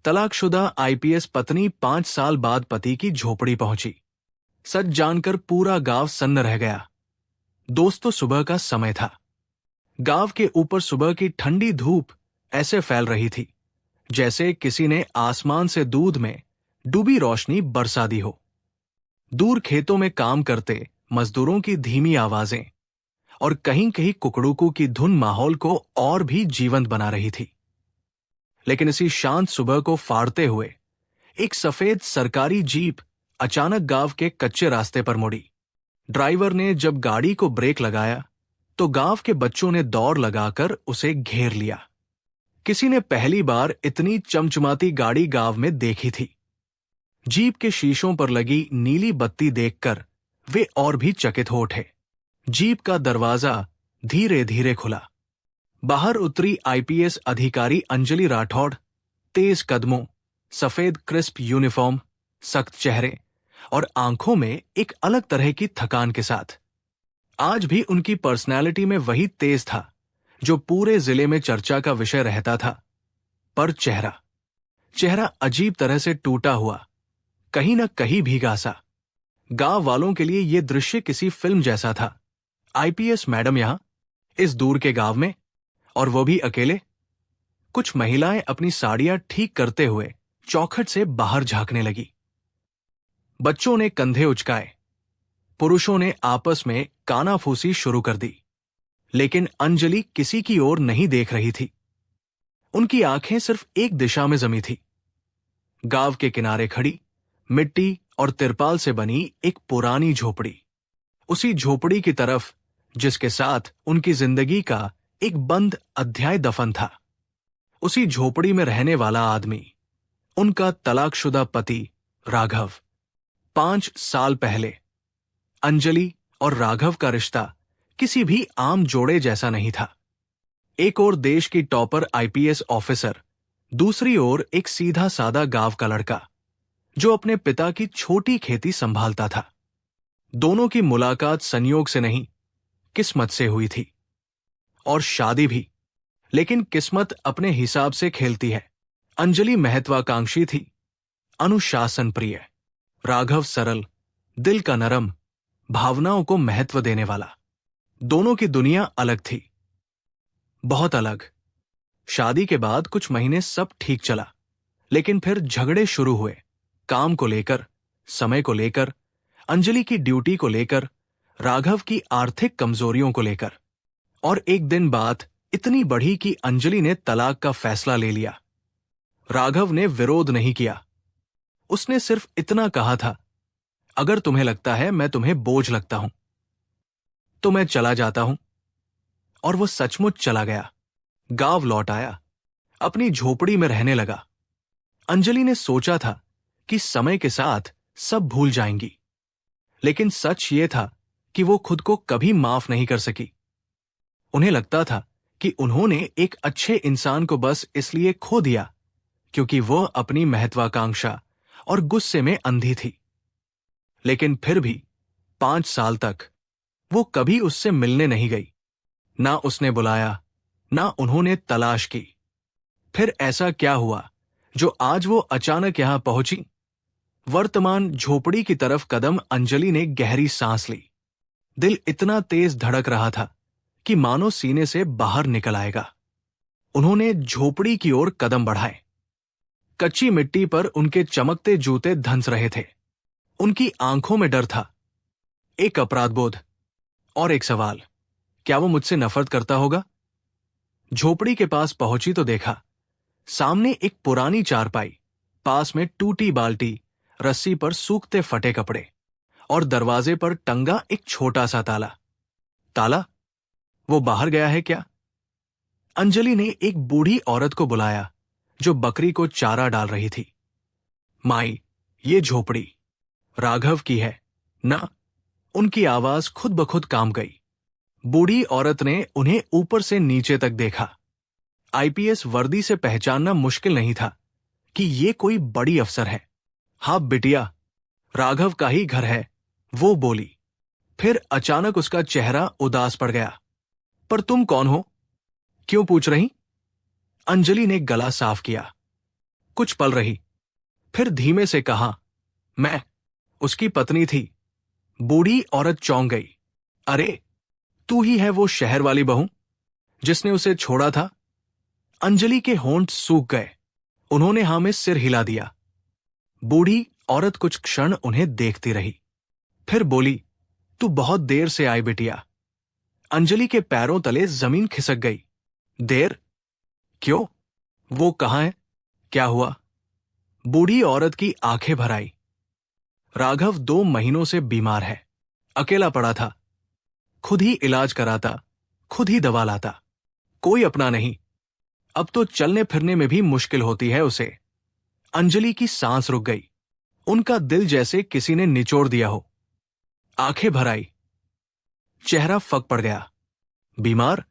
तलाकशुदा आईपीएस पत्नी 5 साल बाद पति की झोपड़ी पहुंची। सच जानकर पूरा गांव सन्न रह गया। दोस्तों, सुबह का समय था। गांव के ऊपर सुबह की ठंडी धूप ऐसे फैल रही थी जैसे किसी ने आसमान से दूध में डूबी रोशनी बरसा दी हो। दूर खेतों में काम करते मजदूरों की धीमी आवाजें और कहीं कहीं कुकड़ूकू की धुन माहौल को और भी जीवंत बना रही थी। लेकिन इसी शांत सुबह को फाड़ते हुए एक सफेद सरकारी जीप अचानक गांव के कच्चे रास्ते पर मुड़ी। ड्राइवर ने जब गाड़ी को ब्रेक लगाया तो गांव के बच्चों ने दौड़ लगाकर उसे घेर लिया। किसी ने पहली बार इतनी चमचमाती गाड़ी गांव में देखी थी। जीप के शीशों पर लगी नीली बत्ती देखकर वे और भी चकित हो उठे। जीप का दरवाजा धीरे धीरे खुला। बाहर उतरी आईपीएस अधिकारी अंजलि राठौड़, तेज कदमों, सफेद क्रिस्प यूनिफॉर्म, सख्त चेहरे और आंखों में एक अलग तरह की थकान के साथ। आज भी उनकी पर्सनैलिटी में वही तेज था जो पूरे जिले में चर्चा का विषय रहता था, पर चेहरा अजीब तरह से टूटा हुआ, कहीं न कहीं भीगा सा। गांव वालों के लिए यह दृश्य किसी फिल्म जैसा था। आईपीएस मैडम यहां, इस दूर के गांव में, और वो भी अकेले। कुछ महिलाएं अपनी साड़ियां ठीक करते हुए चौखट से बाहर झांकने लगी। बच्चों ने कंधे उचकाए, पुरुषों ने आपस में कानाफूसी शुरू कर दी। लेकिन अंजलि किसी की ओर नहीं देख रही थी। उनकी आंखें सिर्फ एक दिशा में जमी थी। गांव के किनारे खड़ी मिट्टी और तिरपाल से बनी एक पुरानी झोपड़ी, उसी झोपड़ी की तरफ जिसके साथ उनकी जिंदगी का एक बंद अध्याय दफन था। उसी झोपड़ी में रहने वाला आदमी, उनका तलाकशुदा पति राघव। 5 साल पहले अंजलि और राघव का रिश्ता किसी भी आम जोड़े जैसा नहीं था। एक ओर देश की टॉपर आईपीएस ऑफिसर, दूसरी ओर एक सीधा सादा गांव का लड़का जो अपने पिता की छोटी खेती संभालता था। दोनों की मुलाकात संयोग से नहीं, किस्मत से हुई थी। और शादी भी, लेकिन किस्मत अपने हिसाब से खेलती है। अंजलि महत्वाकांक्षी थी, अनुशासन प्रिय। राघव सरल, दिल का नरम, भावनाओं को महत्व देने वाला। दोनों की दुनिया अलग थी, बहुत अलग। शादी के बाद कुछ महीने सब ठीक चला, लेकिन फिर झगड़े शुरू हुए। काम को लेकर, समय को लेकर, अंजलि की ड्यूटी को लेकर, राघव की आर्थिक कमजोरियों को लेकर। और एक दिन बात इतनी बढ़ी कि अंजलि ने तलाक का फैसला ले लिया। राघव ने विरोध नहीं किया। उसने सिर्फ इतना कहा था, अगर तुम्हें लगता है मैं तुम्हें बोझ लगता हूं तो मैं चला जाता हूं। और वो सचमुच चला गया। गांव लौट आया, अपनी झोपड़ी में रहने लगा। अंजलि ने सोचा था कि समय के साथ सब भूल जाएंगी, लेकिन सच ये था कि वो खुद को कभी माफ नहीं कर सकी। उन्हें लगता था कि उन्होंने एक अच्छे इंसान को बस इसलिए खो दिया क्योंकि वह अपनी महत्वाकांक्षा और गुस्से में अंधी थी। लेकिन फिर भी 5 साल तक वो कभी उससे मिलने नहीं गई। ना उसने बुलाया, ना उन्होंने तलाश की। फिर ऐसा क्या हुआ जो आज वो अचानक यहां पहुंची? वर्तमान झोपड़ी की तरफ कदम अंजलि ने गहरी सांस ली। दिल इतना तेज धड़क रहा था कि मानो सीने से बाहर निकल आएगा। उन्होंने झोपड़ी की ओर कदम बढ़ाए। कच्ची मिट्टी पर उनके चमकते जूते धंस रहे थे। उनकी आंखों में डर था, एक अपराधबोध और एक सवाल, क्या वो मुझसे नफरत करता होगा? झोपड़ी के पास पहुंची तो देखा, सामने एक पुरानी चारपाई, पास में टूटी बाल्टी, रस्सी पर सूखते फटे कपड़े और दरवाजे पर टंगा एक छोटा सा ताला। ताला? वो बाहर गया है क्या? अंजलि ने एक बूढ़ी औरत को बुलाया जो बकरी को चारा डाल रही थी। माई, ये झोपड़ी राघव की है ना? उनकी आवाज खुद ब खुद काम गई। बूढ़ी औरत ने उन्हें ऊपर से नीचे तक देखा। आईपीएस वर्दी से पहचानना मुश्किल नहीं था कि ये कोई बड़ी अफसर है। हाँ बिटिया, राघव का ही घर है, वो बोली। फिर अचानक उसका चेहरा उदास पड़ गया। पर तुम कौन हो? क्यों पूछ रही? अंजलि ने गला साफ किया। कुछ पल रही, फिर धीमे से कहा, मैं उसकी पत्नी थी। बूढ़ी औरत चौंक गई। अरे, तू ही है वो शहर वाली बहू जिसने उसे छोड़ा था? अंजलि के होंठ सूख गए। उन्होंने हाँ में सिर हिला दिया। बूढ़ी औरत कुछ क्षण उन्हें देखती रही, फिर बोली, तू बहुत देर से आई बिटिया। अंजलि के पैरों तले जमीन खिसक गई। देर? क्यों? वो कहाँ है? क्या हुआ? बूढ़ी औरत की आंखें भर आई। राघव 2 महीनों से बीमार है, अकेला पड़ा था, खुद ही इलाज कराता, खुद ही दवा लाता, कोई अपना नहीं। अब तो चलने फिरने में भी मुश्किल होती है उसे। अंजलि की सांस रुक गई। उनका दिल जैसे किसी ने निचोड़ दिया हो। आंखें भर आई, चेहरा फक पड़ गया। बीमार,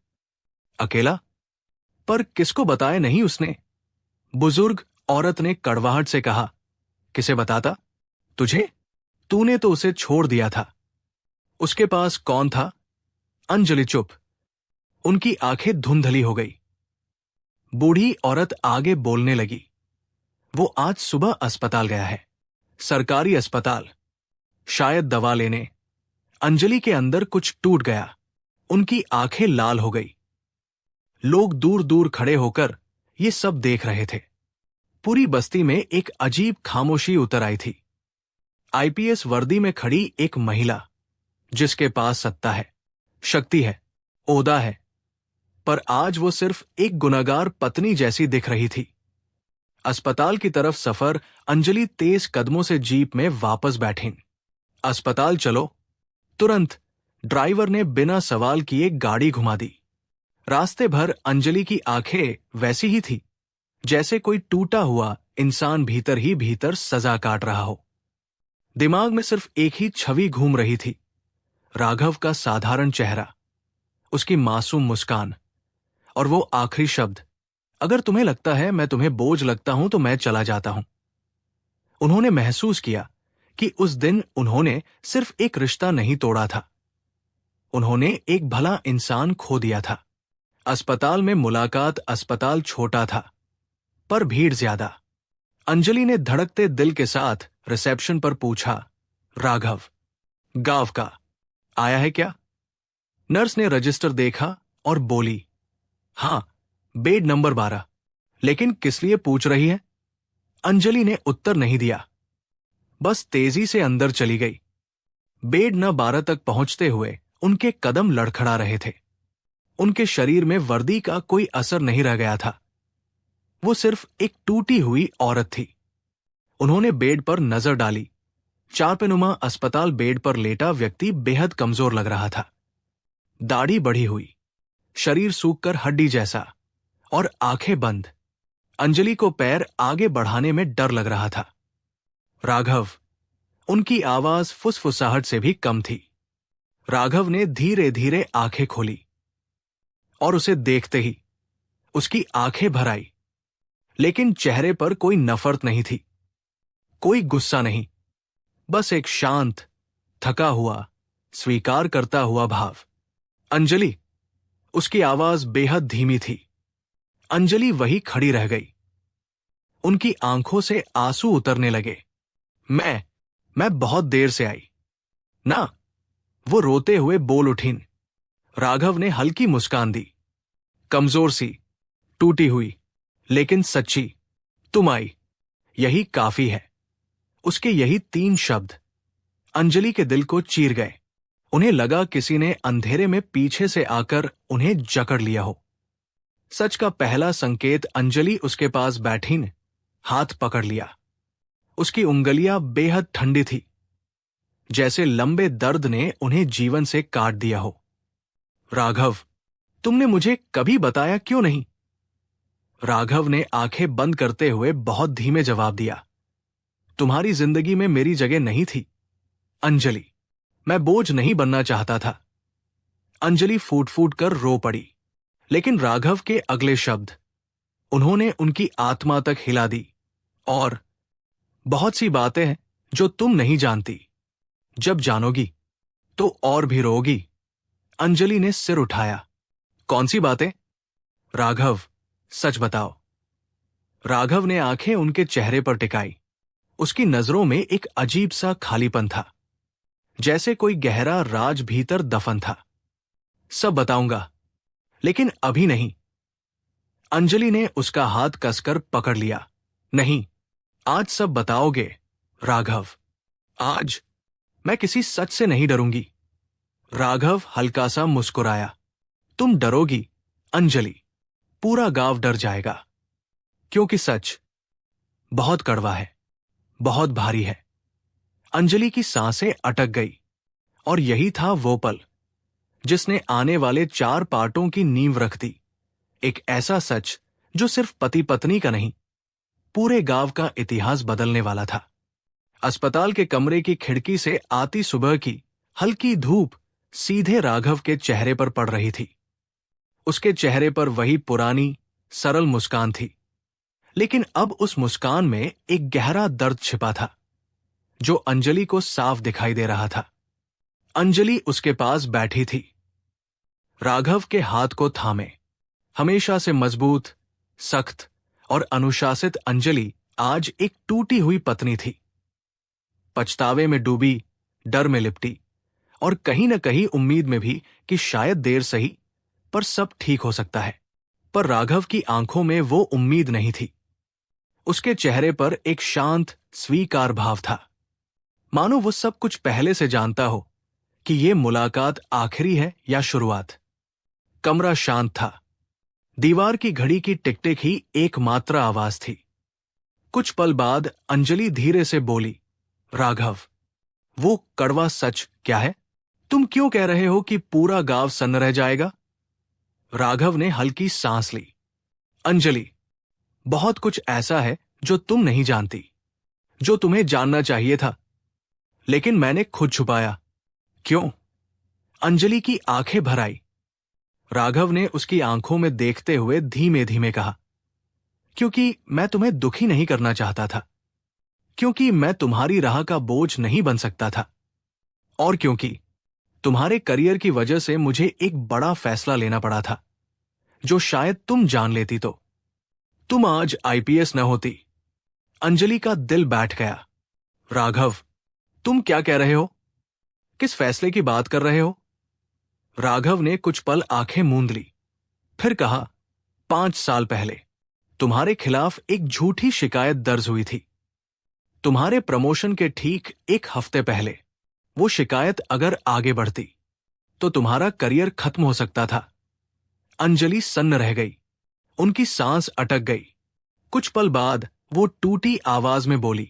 अकेला, पर किसको बताए नहीं उसने? बुजुर्ग औरत ने कड़वाहट से कहा, किसे बताता? तुझे? तूने तो उसे छोड़ दिया था। उसके पास कौन था? अंजलि चुप। उनकी आंखें धुंधली हो गई। बूढ़ी औरत आगे बोलने लगी, वो आज सुबह अस्पताल गया है, सरकारी अस्पताल, शायद दवा लेने। अंजलि के अंदर कुछ टूट गया। उनकी आंखें लाल हो गई। लोग दूर दूर खड़े होकर ये सब देख रहे थे। पूरी बस्ती में एक अजीब खामोशी उतर आई थी। आईपीएस वर्दी में खड़ी एक महिला, जिसके पास सत्ता है, शक्ति है, ओहदा है, पर आज वो सिर्फ एक गुनहगार पत्नी जैसी दिख रही थी। अस्पताल की तरफ सफर अंजलि तेज कदमों से जीप में वापस बैठी। अस्पताल चलो। तुरंत ड्राइवर ने बिना सवाल किए गाड़ी घुमा दी। रास्ते भर अंजलि की आंखें वैसी ही थी, जैसे कोई टूटा हुआ इंसान भीतर ही भीतर सजा काट रहा हो। दिमाग में सिर्फ एक ही छवि घूम रही थी, राघव का साधारण चेहरा, उसकी मासूम मुस्कान, और वो आखिरी शब्द, अगर तुम्हें लगता है मैं तुम्हें बोझ लगता हूं तो मैं चला जाता हूं। उन्होंने महसूस किया कि उस दिन उन्होंने सिर्फ एक रिश्ता नहीं तोड़ा था, उन्होंने एक भला इंसान खो दिया था। अस्पताल में मुलाकात, अस्पताल छोटा था, पर भीड़ ज्यादा। अंजलि ने धड़कते दिल के साथ रिसेप्शन पर पूछा, राघव गांव का आया है क्या? नर्स ने रजिस्टर देखा और बोली, हां, बेड नंबर 12। लेकिन किस लिए पूछ रही है? अंजलि ने उत्तर नहीं दिया, बस तेजी से अंदर चली गई। बेड न 12 तक पहुंचते हुए उनके कदम लड़खड़ा रहे थे। उनके शरीर में वर्दी का कोई असर नहीं रह गया था, वो सिर्फ एक टूटी हुई औरत थी। उन्होंने बेड पर नजर डाली। चारपेनुमा अस्पताल बेड पर लेटा व्यक्ति बेहद कमजोर लग रहा था। दाढ़ी बढ़ी हुई, शरीर सूखकर हड्डी जैसा, और आंखें बंद। अंजलि को पैर आगे बढ़ाने में डर लग रहा था। राघव, उनकी आवाज फुसफुसाहट से भी कम थी। राघव ने धीरे धीरे आंखें खोली, और उसे देखते ही उसकी आंखें भर आई, लेकिन चेहरे पर कोई नफरत नहीं थी, कोई गुस्सा नहीं, बस एक शांत, थका हुआ, स्वीकार करता हुआ भाव। अंजलि, उसकी आवाज बेहद धीमी थी। अंजलि वही खड़ी रह गई। उनकी आंखों से आंसू उतरने लगे। मैं बहुत देर से आई ना, वो रोते हुए बोल उठीं। राघव ने हल्की मुस्कान दी, कमजोर सी, टूटी हुई, लेकिन सच्ची। तुम आई, यही काफी है। उसके यही 3 शब्द अंजलि के दिल को चीर गए। उन्हें लगा किसी ने अंधेरे में पीछे से आकर उन्हें जकड़ लिया हो। सच का पहला संकेत अंजलि उसके पास बैठी ने हाथ पकड़ लिया। उसकी उंगलियां बेहद ठंडी थी, जैसे लंबे दर्द ने उन्हें जीवन से काट दिया हो। राघव, तुमने मुझे कभी बताया क्यों नहीं? राघव ने आंखें बंद करते हुए बहुत धीमे जवाब दिया, तुम्हारी जिंदगी में मेरी जगह नहीं थी अंजलि, मैं बोझ नहीं बनना चाहता था। अंजलि फूट फूट कर रो पड़ी, लेकिन राघव के अगले शब्द उन्होंने उनकी आत्मा तक हिला दी। और बहुत सी बातें हैं जो तुम नहीं जानती, जब जानोगी तो और भी रोगी। अंजलि ने सिर उठाया। कौन सी बातें? राघव, सच बताओ। राघव ने आंखें उनके चेहरे पर टिकाई। उसकी नजरों में एक अजीब सा खालीपन था, जैसे कोई गहरा राज भीतर दफन था। सब बताऊंगा, लेकिन अभी नहीं। अंजलि ने उसका हाथ कसकर पकड़ लिया। नहीं, आज सब बताओगे राघव। आज मैं किसी सच से नहीं डरूंगी। राघव हल्का सा मुस्कुराया। तुम डरोगी अंजलि, पूरा गांव डर जाएगा, क्योंकि सच बहुत कड़वा है, बहुत भारी है। अंजलि की सांसें अटक गई, और यही था वो पल जिसने आने वाले 4 पार्टों की नींव रख दी। एक ऐसा सच जो सिर्फ पति पत्नी का नहीं, पूरे गांव का इतिहास बदलने वाला था। अस्पताल के कमरे की खिड़की से आती सुबह की हल्की धूप सीधे राघव के चेहरे पर पड़ रही थी। उसके चेहरे पर वही पुरानी सरल मुस्कान थी, लेकिन अब उस मुस्कान में एक गहरा दर्द छिपा था, जो अंजलि को साफ दिखाई दे रहा था। अंजलि उसके पास बैठी थी, राघव के हाथ को थामे। हमेशा से मजबूत, सख्त और अनुशासित अंजलि आज एक टूटी हुई पत्नी थी। पछतावे में डूबी, डर में लिपटी, और कहीं न कहीं उम्मीद में भी कि शायद देर सही पर सब ठीक हो सकता है। पर राघव की आंखों में वो उम्मीद नहीं थी। उसके चेहरे पर एक शांत, स्वीकार भाव था, मानो वो सब कुछ पहले से जानता हो कि ये मुलाकात आखिरी है या शुरुआत। कमरा शांत था। दीवार की घड़ी की टिक-टिक ही एकमात्र आवाज थी। कुछ पल बाद अंजलि धीरे से बोली, राघव, वो कड़वा सच क्या है? तुम क्यों कह रहे हो कि पूरा गांव सन्न रह जाएगा? राघव ने हल्की सांस ली। अंजलि, बहुत कुछ ऐसा है जो तुम नहीं जानती, जो तुम्हें जानना चाहिए था, लेकिन मैंने खुद छुपाया। क्यों? अंजलि की आंखें भर आई। राघव ने उसकी आंखों में देखते हुए धीमे धीमे कहा, क्योंकि मैं तुम्हें दुखी नहीं करना चाहता था, क्योंकि मैं तुम्हारी राह का बोझ नहीं बन सकता था, और क्योंकि तुम्हारे करियर की वजह से मुझे एक बड़ा फैसला लेना पड़ा था, जो शायद तुम जान लेती तो तुम आज आईपीएस न होती। अंजलि का दिल बैठ गया। राघव, तुम क्या कह रहे हो? किस फैसले की बात कर रहे हो? राघव ने कुछ पल आंखें मूंद ली, फिर कहा, 5 साल पहले तुम्हारे खिलाफ एक झूठी शिकायत दर्ज हुई थी। तुम्हारे प्रमोशन के ठीक 1 हफ्ते पहले वो शिकायत अगर आगे बढ़ती तो तुम्हारा करियर खत्म हो सकता था। अंजलि सन्न रह गई, उनकी सांस अटक गई। कुछ पल बाद वो टूटी आवाज में बोली,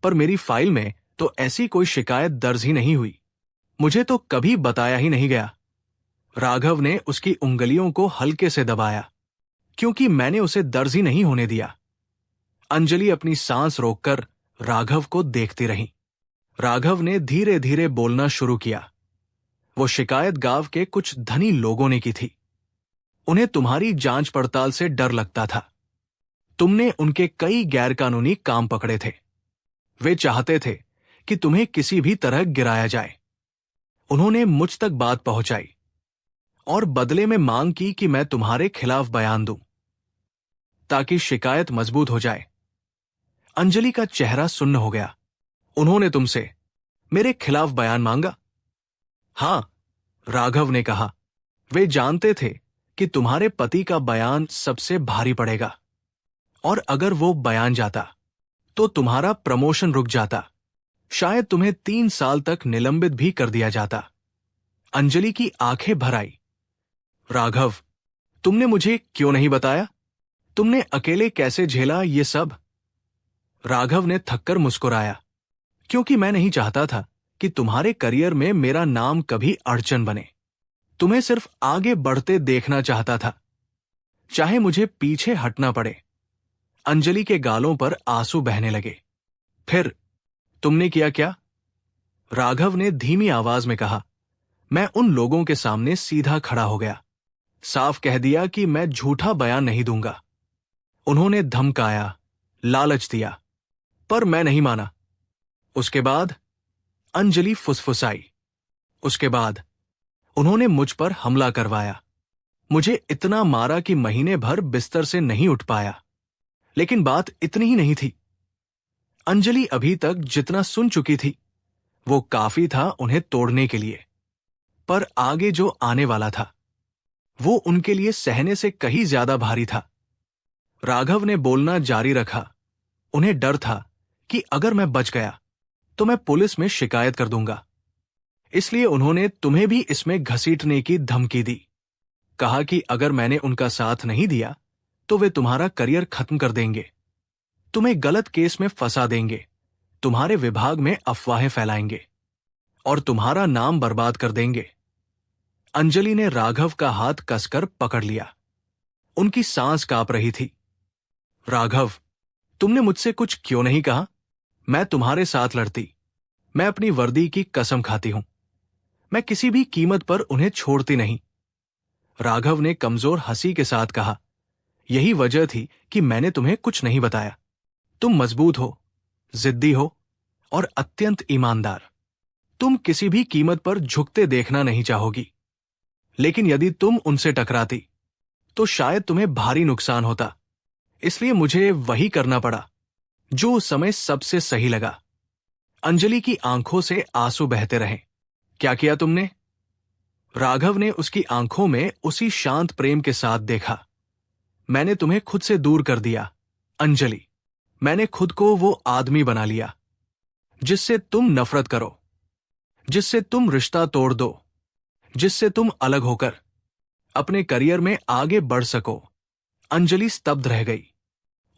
पर मेरी फाइल में तो ऐसी कोई शिकायत दर्ज ही नहीं हुई, मुझे तो कभी बताया ही नहीं गया। राघव ने उसकी उंगलियों को हल्के से दबाया, क्योंकि मैंने उसे दर्ज ही नहीं होने दिया। अंजलि अपनी सांस रोककर राघव को देखती रही। राघव ने धीरे धीरे बोलना शुरू किया। वो शिकायत गांव के कुछ धनी लोगों ने की थी। उन्हें तुम्हारी जांच पड़ताल से डर लगता था। तुमने उनके कई गैरकानूनी काम पकड़े थे। वे चाहते थे कि तुम्हें किसी भी तरह गिराया जाए। उन्होंने मुझ तक बात पहुंचाई और बदले में मांग की कि मैं तुम्हारे खिलाफ बयान दूं, ताकि शिकायत मजबूत हो जाए। अंजलि का चेहरा सुन्न हो गया। उन्होंने तुमसे मेरे खिलाफ बयान मांगा? हां, राघव ने कहा। वे जानते थे कि तुम्हारे पति का बयान सबसे भारी पड़ेगा, और अगर वो बयान जाता तो तुम्हारा प्रमोशन रुक जाता, शायद तुम्हें 3 साल तक निलंबित भी कर दिया जाता। अंजलि की आंखें भर आई। राघव, तुमने मुझे क्यों नहीं बताया? तुमने अकेले कैसे झेला ये सब? राघव ने थककर मुस्कुराया, क्योंकि मैं नहीं चाहता था कि तुम्हारे करियर में मेरा नाम कभी अड़चन बने। तुम्हें सिर्फ आगे बढ़ते देखना चाहता था, चाहे मुझे पीछे हटना पड़े। अंजलि के गालों पर आंसू बहने लगे। फिर तुमने किया क्या? राघव ने धीमी आवाज में कहा। मैं उन लोगों के सामने सीधा खड़ा हो गया, साफ कह दिया कि मैं झूठा बयान नहीं दूंगा। उन्होंने धमकाया, लालच दिया, पर मैं नहीं माना। उसके बाद अंजलि फुसफुसाई। उसके बाद उन्होंने मुझ पर हमला करवाया। मुझे इतना मारा कि महीने भर बिस्तर से नहीं उठ पाया। लेकिन बात इतनी ही नहीं थी। अंजलि अभी तक जितना सुन चुकी थी वो काफी था उन्हें तोड़ने के लिए, पर आगे जो आने वाला था वो उनके लिए सहने से कहीं ज्यादा भारी था। राघव ने बोलना जारी रखा। उन्हें डर था कि अगर मैं बच गया तो मैं पुलिस में शिकायत कर दूंगा, इसलिए उन्होंने तुम्हें भी इसमें घसीटने की धमकी दी। कहा कि अगर मैंने उनका साथ नहीं दिया तो वे तुम्हारा करियर खत्म कर देंगे, तुम्हें गलत केस में फंसा देंगे, तुम्हारे विभाग में अफवाहें फैलाएंगे और तुम्हारा नाम बर्बाद कर देंगे। अंजलि ने राघव का हाथ कसकर पकड़ लिया। उनकी सांस कांप रही थी। राघव, तुमने मुझसे कुछ क्यों नहीं कहा? मैं तुम्हारे साथ लड़ती। मैं अपनी वर्दी की कसम खाती हूं। मैं किसी भी कीमत पर उन्हें छोड़ती नहीं। राघव ने कमजोर हंसी के साथ कहा, यही वजह थी कि मैंने तुम्हें कुछ नहीं बताया। तुम मजबूत हो, जिद्दी हो और अत्यंत ईमानदार। तुम किसी भी कीमत पर झुकते देखना नहीं चाहोगी, लेकिन यदि तुम उनसे टकराती तो शायद तुम्हें भारी नुकसान होता। इसलिए मुझे वही करना पड़ा जो उस समय सबसे सही लगा। अंजलि की आंखों से आंसू बहते रहे। क्या किया तुमने? राघव ने उसकी आंखों में उसी शांत प्रेम के साथ देखा। मैंने तुम्हें खुद से दूर कर दिया अंजलि। मैंने खुद को वो आदमी बना लिया जिससे तुम नफरत करो, जिससे तुम रिश्ता तोड़ दो, जिससे तुम अलग होकर अपने करियर में आगे बढ़ सको। अंजलि स्तब्ध रह गई।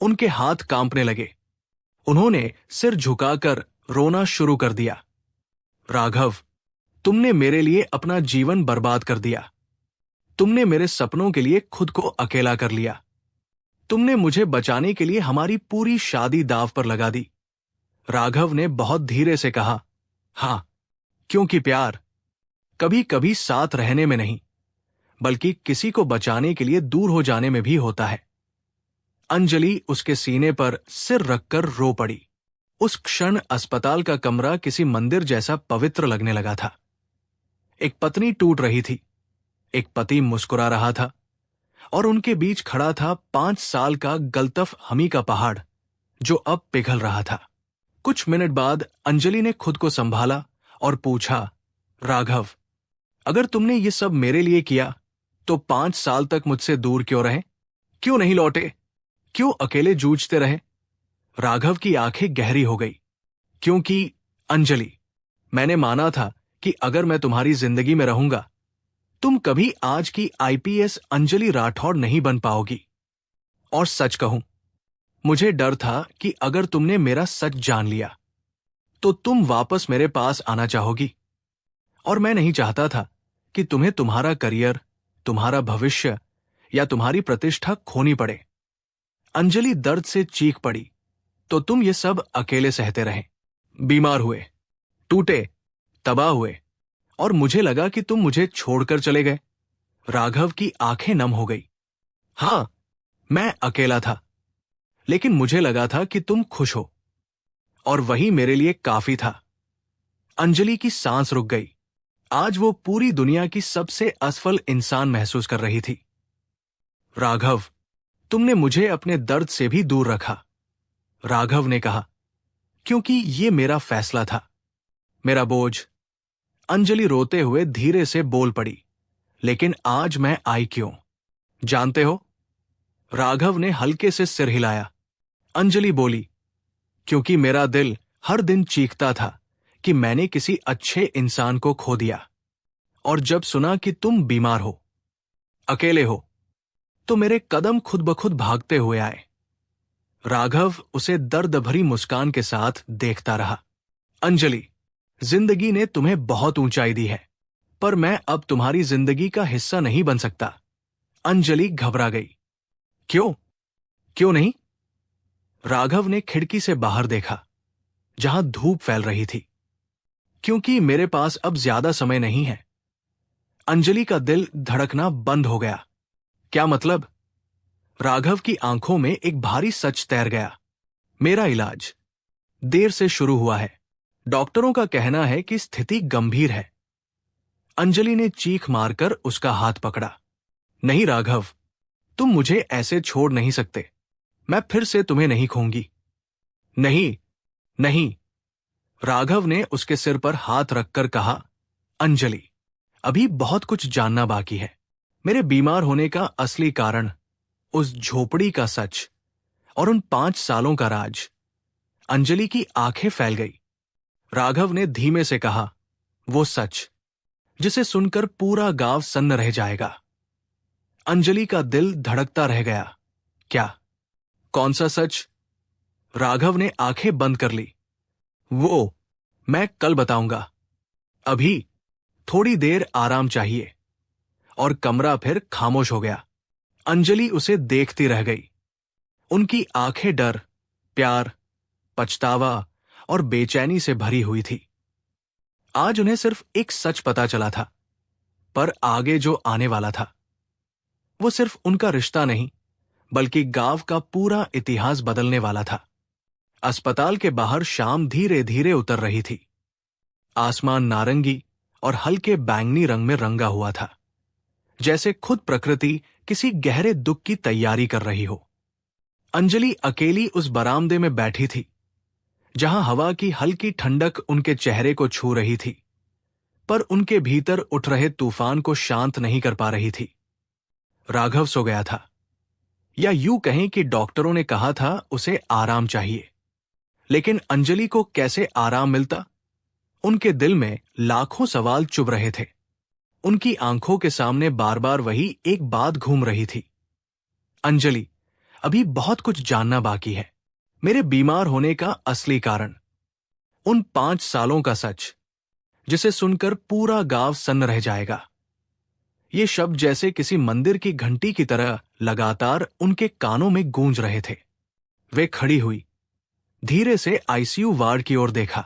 उनके हाथ कांपने लगे। उन्होंने सिर झुकाकर रोना शुरू कर दिया। राघव, तुमने मेरे लिए अपना जीवन बर्बाद कर दिया। तुमने मेरे सपनों के लिए खुद को अकेला कर लिया। तुमने मुझे बचाने के लिए हमारी पूरी शादी दांव पर लगा दी। राघव ने बहुत धीरे से कहा, हां, क्योंकि प्यार कभी कभी साथ रहने में नहीं, बल्कि किसी को बचाने के लिए दूर हो जाने में भी होता है। अंजलि उसके सीने पर सिर रखकर रो पड़ी। उस क्षण अस्पताल का कमरा किसी मंदिर जैसा पवित्र लगने लगा था। एक पत्नी टूट रही थी, एक पति मुस्कुरा रहा था, और उनके बीच खड़ा था 5 साल का गलतफ हमी का पहाड़ जो अब पिघल रहा था। कुछ मिनट बाद अंजलि ने खुद को संभाला और पूछा, राघव, अगर तुमने ये सब मेरे लिए किया तो 5 साल तक मुझसे दूर क्यों रहे? क्यों नहीं लौटे? क्यों अकेले जूझते रहे? राघव की आंखें गहरी हो गई। क्योंकि अंजलि, मैंने माना था कि अगर मैं तुम्हारी जिंदगी में रहूंगा तुम कभी आज की आईपीएस अंजलि राठौड़ नहीं बन पाओगी। और सच कहूं, मुझे डर था कि अगर तुमने मेरा सच जान लिया तो तुम वापस मेरे पास आना चाहोगी, और मैं नहीं चाहता था कि तुम्हें तुम्हारा करियर, तुम्हारा भविष्य या तुम्हारी प्रतिष्ठा खोनी पड़े। अंजलि दर्द से चीख पड़ी। तो तुम ये सब अकेले सहते रहे, बीमार हुए, टूटे, तबाह हुए, और मुझे लगा कि तुम मुझे छोड़कर चले गए। राघव की आंखें नम हो गई। हां, मैं अकेला था, लेकिन मुझे लगा था कि तुम खुश हो, और वही मेरे लिए काफी था। अंजलि की सांस रुक गई। आज वो पूरी दुनिया की सबसे असफल इंसान महसूस कर रही थी। राघव, तुमने मुझे अपने दर्द से भी दूर रखा, राघव ने कहा, क्योंकि ये मेरा फैसला था, मेरा बोझ। अंजलि रोते हुए धीरे से बोल पड़ी, लेकिन आज मैं आई क्यों, जानते हो? राघव ने हल्के से सिर हिलाया। अंजलि बोली, क्योंकि मेरा दिल हर दिन चीखता था कि मैंने किसी अच्छे इंसान को खो दिया, और जब सुना कि तुम बीमार हो, अकेले हो, तो मेरे कदम खुद ब खुद भागते हुए आए। राघव उसे दर्द भरी मुस्कान के साथ देखता रहा। अंजलि, जिंदगी ने तुम्हें बहुत ऊंचाई दी है, पर मैं अब तुम्हारी जिंदगी का हिस्सा नहीं बन सकता। अंजलि घबरा गई। क्यों? क्यों नहीं? राघव ने खिड़की से बाहर देखा, जहां धूप फैल रही थी। क्योंकि मेरे पास अब ज्यादा समय नहीं है। अंजलि का दिल धड़कना बंद हो गया। क्या मतलब? राघव की आंखों में एक भारी सच तैर गया। मेरा इलाज देर से शुरू हुआ है। डॉक्टरों का कहना है कि स्थिति गंभीर है। अंजलि ने चीख मारकर उसका हाथ पकड़ा। नहीं राघव, तुम मुझे ऐसे छोड़ नहीं सकते। मैं फिर से तुम्हें नहीं खोऊंगी। नहीं, नहीं। राघव ने उसके सिर पर हाथ रखकर कहा, अंजलि, अभी बहुत कुछ जानना बाकी है। मेरे बीमार होने का असली कारण, उस झोपड़ी का सच और उन 5 सालों का राज। अंजलि की आंखें फैल गई। राघव ने धीमे से कहा, वो सच जिसे सुनकर पूरा गांव सन्न रह जाएगा। अंजलि का दिल धड़कता रह गया। क्या? कौन सा सच? राघव ने आंखें बंद कर ली। वो मैं कल बताऊंगा। अभी थोड़ी देर आराम चाहिए। और कमरा फिर खामोश हो गया। अंजलि उसे देखती रह गई। उनकी आंखें डर, प्यार, पछतावा और बेचैनी से भरी हुई थी। आज उन्हें सिर्फ एक सच पता चला था, पर आगे जो आने वाला था वो सिर्फ उनका रिश्ता नहीं, बल्कि गांव का पूरा इतिहास बदलने वाला था। अस्पताल के बाहर शाम धीरे धीरे उतर रही थी। आसमान नारंगी और हल्के बैंगनी रंग में रंगा हुआ था, जैसे खुद प्रकृति किसी गहरे दुख की तैयारी कर रही हो। अंजलि अकेली उस बरामदे में बैठी थी, जहां हवा की हल्की ठंडक उनके चेहरे को छू रही थी, पर उनके भीतर उठ रहे तूफान को शांत नहीं कर पा रही थी। राघव सो गया था, या यूं कहें कि डॉक्टरों ने कहा था उसे आराम चाहिए। लेकिन अंजलि को कैसे आराम मिलता? उनके दिल में लाखों सवाल चुभ रहे थे। उनकी आंखों के सामने बार बार वही एक बात घूम रही थी, अंजलि, अभी बहुत कुछ जानना बाकी है। मेरे बीमार होने का असली कारण, उन 5 सालों का सच जिसे सुनकर पूरा गांव सन्न रह जाएगा। ये शब्द जैसे किसी मंदिर की घंटी की तरह लगातार उनके कानों में गूंज रहे थे। वे खड़ी हुई, धीरे से आईसीयू वार्ड की ओर देखा,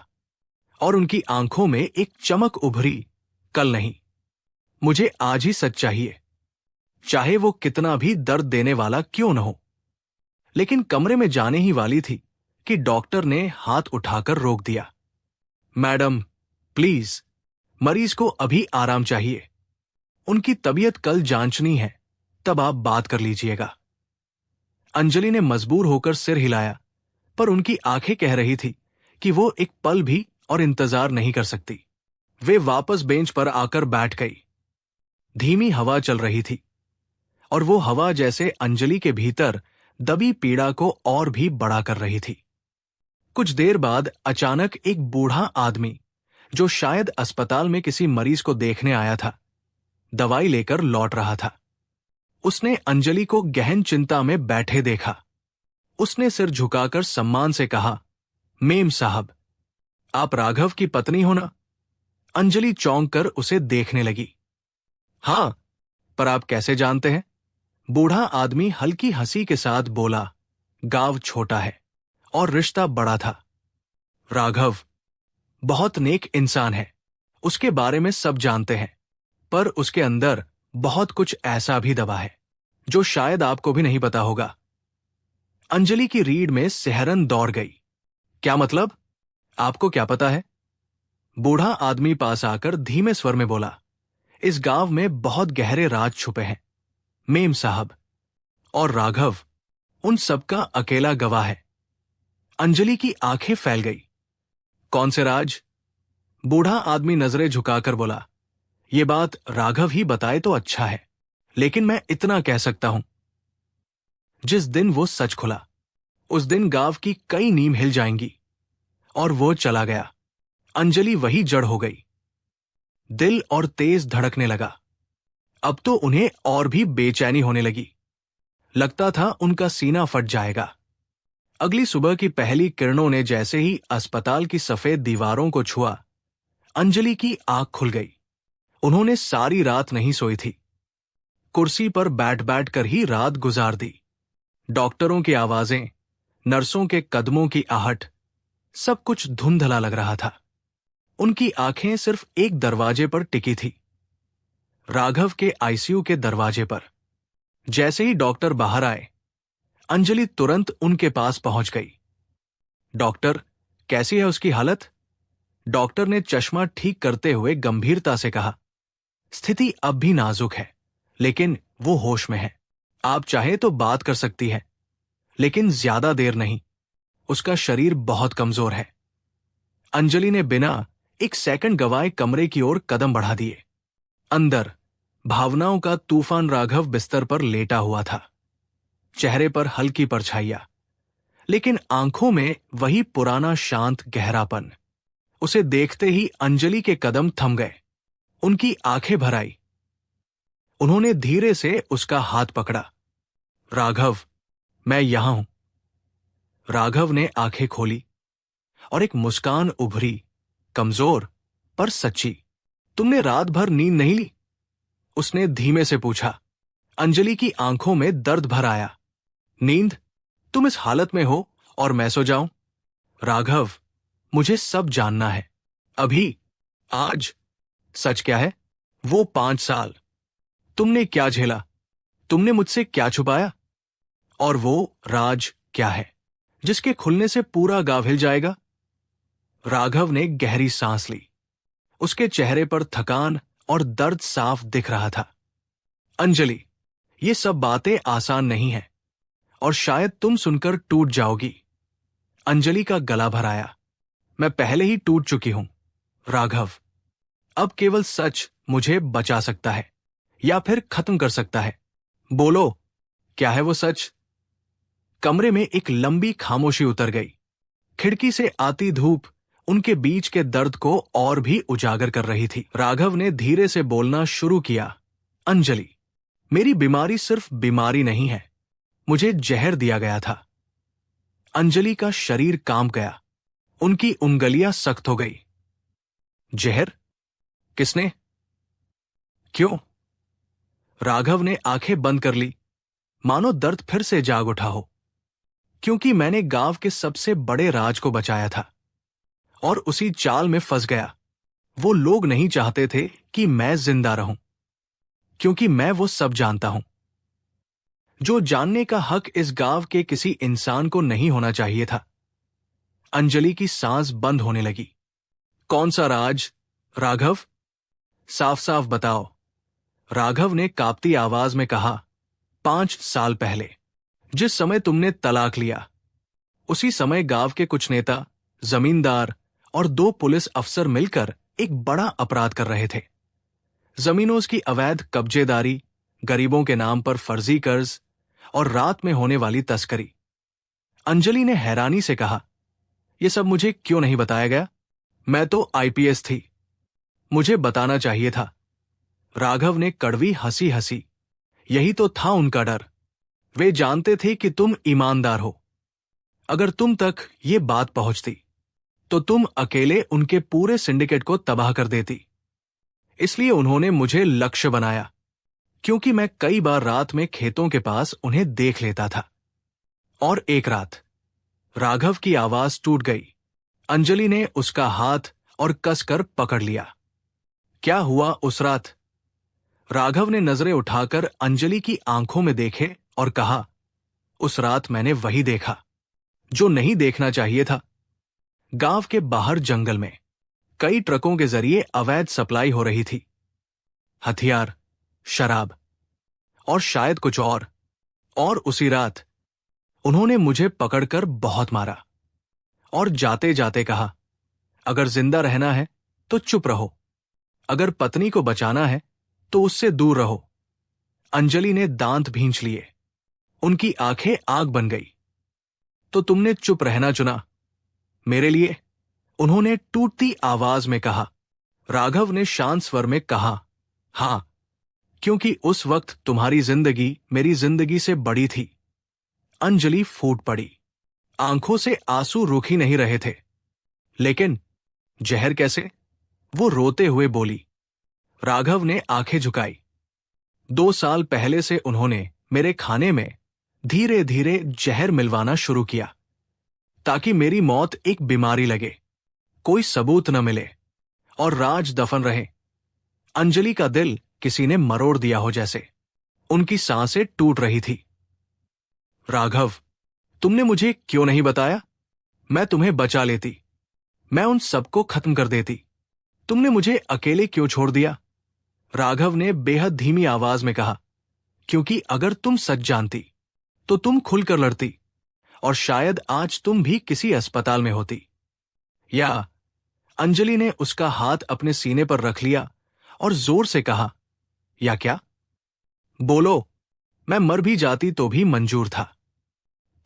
और उनकी आंखों में एक चमक उभरी। कल नहीं, मुझे आज ही सच चाहिए, चाहे वो कितना भी दर्द देने वाला क्यों न हो। लेकिन कमरे में जाने ही वाली थी कि डॉक्टर ने हाथ उठाकर रोक दिया। मैडम, प्लीज, मरीज को अभी आराम चाहिए। उनकी तबीयत कल जांचनी है, तब आप बात कर लीजिएगा। अंजलि ने मजबूर होकर सिर हिलाया, पर उनकी आंखें कह रही थी कि वो एक पल भी और इंतजार नहीं कर सकती। वे वापस बेंच पर आकर बैठ गई। धीमी हवा चल रही थी, और वो हवा जैसे अंजलि के भीतर दबी पीड़ा को और भी बड़ा कर रही थी। कुछ देर बाद अचानक एक बूढ़ा आदमी, जो शायद अस्पताल में किसी मरीज को देखने आया था, दवाई लेकर लौट रहा था। उसने अंजलि को गहन चिंता में बैठे देखा। उसने सिर झुकाकर सम्मान से कहा, मेम साहब, आप राघव की पत्नी हो ना? अंजलि चौंक कर उसे देखने लगी। हां, पर आप कैसे जानते हैं? बूढ़ा आदमी हल्की हंसी के साथ बोला, गांव छोटा है और रिश्ता बड़ा था। राघव बहुत नेक इंसान है, उसके बारे में सब जानते हैं, पर उसके अंदर बहुत कुछ ऐसा भी दबा है जो शायद आपको भी नहीं पता होगा। अंजलि की रीढ़ में सिहरन दौड़ गई। क्या मतलब? आपको क्या पता है? बूढ़ा आदमी पास आकर धीमे स्वर में बोला, इस गांव में बहुत गहरे राज छुपे हैं, मेम साहब, और राघव उन सबका अकेला गवाह है। अंजलि की आंखें फैल गई। कौन से राज? बूढ़ा आदमी नजरें झुकाकर बोला, ये बात राघव ही बताए तो अच्छा है, लेकिन मैं इतना कह सकता हूं, जिस दिन वो सच खुला, उस दिन गांव की कई नींव हिल जाएंगी। और वो चला गया। अंजलि वही जड़ हो गई। दिल और तेज धड़कने लगा। अब तो उन्हें और भी बेचैनी होने लगी। लगता था उनका सीना फट जाएगा। अगली सुबह की पहली किरणों ने जैसे ही अस्पताल की सफेद दीवारों को छुआ, अंजलि की आंख खुल गई। उन्होंने सारी रात नहीं सोई थी। कुर्सी पर बैठ बैठ कर ही रात गुजार दी। डॉक्टरों की आवाजें, नर्सों के कदमों की आहट, सब कुछ धुंधला लग रहा था। उनकी आंखें सिर्फ एक दरवाजे पर टिकी थी, राघव के आईसीयू के दरवाजे पर। जैसे ही डॉक्टर बाहर आए, अंजलि तुरंत उनके पास पहुंच गई। डॉक्टर, कैसी है उसकी हालत? डॉक्टर ने चश्मा ठीक करते हुए गंभीरता से कहा, स्थिति अब भी नाजुक है, लेकिन वो होश में है। आप चाहे तो बात कर सकती है। लेकिन ज्यादा देर नहीं, उसका शरीर बहुत कमजोर है। अंजलि ने बिना एक सेकंड गवाए कमरे की ओर कदम बढ़ा दिए। अंदर भावनाओं का तूफान राघव बिस्तर पर लेटा हुआ था। चेहरे पर हल्की परछाइयां, लेकिन आंखों में वही पुराना शांत गहरापन। उसे देखते ही अंजलि के कदम थम गए, उनकी आंखें भर आई। उन्होंने धीरे से उसका हाथ पकड़ा। राघव, मैं यहां हूं। राघव ने आंखें खोली और एक मुस्कान उभरी, कमजोर पर सच्ची। तुमने रात भर नींद नहीं ली? उसने धीमे से पूछा। अंजलि की आंखों में दर्द भर आया। नींद? तुम इस हालत में हो और मैं सो जाऊं? राघव, मुझे सब जानना है, अभी, आज। सच क्या है? वो 5 साल तुमने क्या झेला? तुमने मुझसे क्या छुपाया? और वो राज क्या है जिसके खुलने से पूरा गांव हिल जाएगा? राघव ने गहरी सांस ली। उसके चेहरे पर थकान और दर्द साफ दिख रहा था। अंजलि, ये सब बातें आसान नहीं हैं और शायद तुम सुनकर टूट जाओगी। अंजलि का गला भर आया। मैं पहले ही टूट चुकी हूं, राघव। अब केवल सच मुझे बचा सकता है या फिर खत्म कर सकता है। बोलो, क्या है वो सच? कमरे में एक लंबी खामोशी उतर गई। खिड़की से आती धूप उनके बीच के दर्द को और भी उजागर कर रही थी। राघव ने धीरे से बोलना शुरू किया। अंजलि, मेरी बीमारी सिर्फ बीमारी नहीं है, मुझे जहर दिया गया था। अंजलि का शरीर कांप गया, उनकी उंगलियां सख्त हो गई। जहर? किसने? क्यों? राघव ने आंखें बंद कर ली, मानो दर्द फिर से जाग उठा हो। क्योंकि मैंने गांव के सबसे बड़े राज को बचाया था और उसी चाल में फंस गया। वो लोग नहीं चाहते थे कि मैं जिंदा रहूं, क्योंकि मैं वो सब जानता हूं जो जानने का हक इस गांव के किसी इंसान को नहीं होना चाहिए था। अंजलि की सांस बंद होने लगी। कौन सा राज, राघव? साफ साफ बताओ। राघव ने कांपती आवाज में कहा। 5 साल पहले, जिस समय तुमने तलाक लिया, उसी समय गांव के कुछ नेता, जमींदार और 2 पुलिस अफसर मिलकर एक बड़ा अपराध कर रहे थे। जमीनों की अवैध कब्जेदारी, गरीबों के नाम पर फर्जी कर्ज और रात में होने वाली तस्करी। अंजलि ने हैरानी से कहा, यह सब मुझे क्यों नहीं बताया गया? मैं तो आईपीएस थी, मुझे बताना चाहिए था। राघव ने कड़वी हंसी हंसी। यही तो था उनका डर। वे जानते थे कि तुम ईमानदार हो। अगर तुम तक ये बात पहुंचती तो तुम अकेले उनके पूरे सिंडिकेट को तबाह कर देती। इसलिए उन्होंने मुझे लक्ष्य बनाया, क्योंकि मैं कई बार रात में खेतों के पास उन्हें देख लेता था। और एक रात, राघव की आवाज टूट गई। अंजलि ने उसका हाथ और कसकर पकड़ लिया। क्या हुआ उस रात? राघव ने नजरें उठाकर अंजलि की आंखों में देखे और कहा, उस रात मैंने वही देखा जो नहीं देखना चाहिए था। गांव के बाहर जंगल में कई ट्रकों के जरिए अवैध सप्लाई हो रही थी। हथियार, शराब और शायद कुछ और उसी रात उन्होंने मुझे पकड़कर बहुत मारा और जाते जाते कहा, अगर जिंदा रहना है तो चुप रहो, अगर पत्नी को बचाना है तो उससे दूर रहो। अंजलि ने दांत भींच लिए, उनकी आंखें आग बन गई। तो तुमने चुप रहना चुना मेरे लिए? उन्होंने टूटती आवाज में कहा। राघव ने शांत स्वर में कहा, हां, क्योंकि उस वक्त तुम्हारी जिंदगी मेरी जिंदगी से बड़ी थी। अंजलि फूट पड़ी, आंखों से आंसू रुक ही नहीं रहे थे। लेकिन जहर कैसे? वो रोते हुए बोली। राघव ने आंखें झुकाई। 2 साल पहले से उन्होंने मेरे खाने में धीरे धीरे जहर मिलवाना शुरू किया, ताकि मेरी मौत एक बीमारी लगे, कोई सबूत न मिले और राज दफन रहे। अंजलि का दिल किसी ने मरोड़ दिया हो जैसे। उनकी सांसें टूट रही थी। राघव, तुमने मुझे क्यों नहीं बताया? मैं तुम्हें बचा लेती, मैं उन सबको खत्म कर देती। तुमने मुझे अकेले क्यों छोड़ दिया? राघव ने बेहद धीमी आवाज में कहा, क्योंकि अगर तुम सच जानती तो तुम खुलकर लड़ती, और शायद आज तुम भी किसी अस्पताल में होती। या अंजलि ने उसका हाथ अपने सीने पर रख लिया और जोर से कहा, या क्या? बोलो। मैं मर भी जाती तो भी मंजूर था,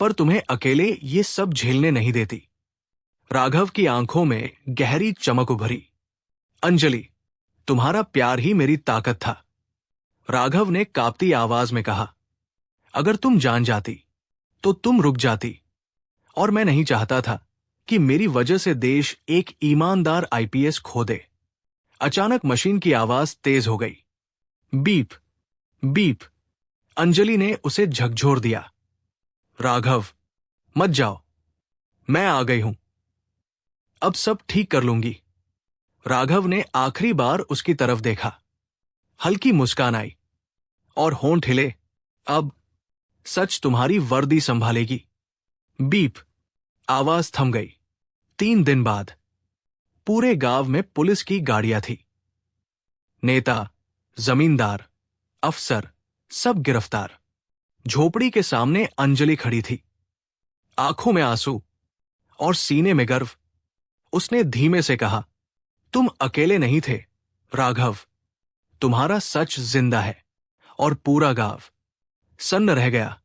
पर तुम्हें अकेले ये सब झेलने नहीं देती। राघव की आंखों में गहरी चमक उभरी। अंजलि, तुम्हारा प्यार ही मेरी ताकत था। राघव ने कांपती आवाज में कहा, अगर तुम जान जाती तो तुम रुक जाती, और मैं नहीं चाहता था कि मेरी वजह से देश एक ईमानदार आईपीएस खो दे। अचानक मशीन की आवाज तेज हो गई। Beep beep. अंजलि ने उसे झकझोर दिया। राघव, मत जाओ, मैं आ गई हूं, अब सब ठीक कर लूंगी। राघव ने आखिरी बार उसकी तरफ देखा। हल्की मुस्कान आई और होंठ हिले। अब सच तुम्हारी वर्दी संभालेगी। बीप। आवाज थम गई। 3 दिन बाद पूरे गांव में पुलिस की गाड़ियां थी। नेता, जमींदार, अफसर, सब गिरफ्तार। झोपड़ी के सामने अंजलि खड़ी थी, आंखों में आंसू और सीने में गर्व। उसने धीमे से कहा, तुम अकेले नहीं थे राघव, तुम्हारा सच जिंदा है। और पूरा गांव सन्न रह गया।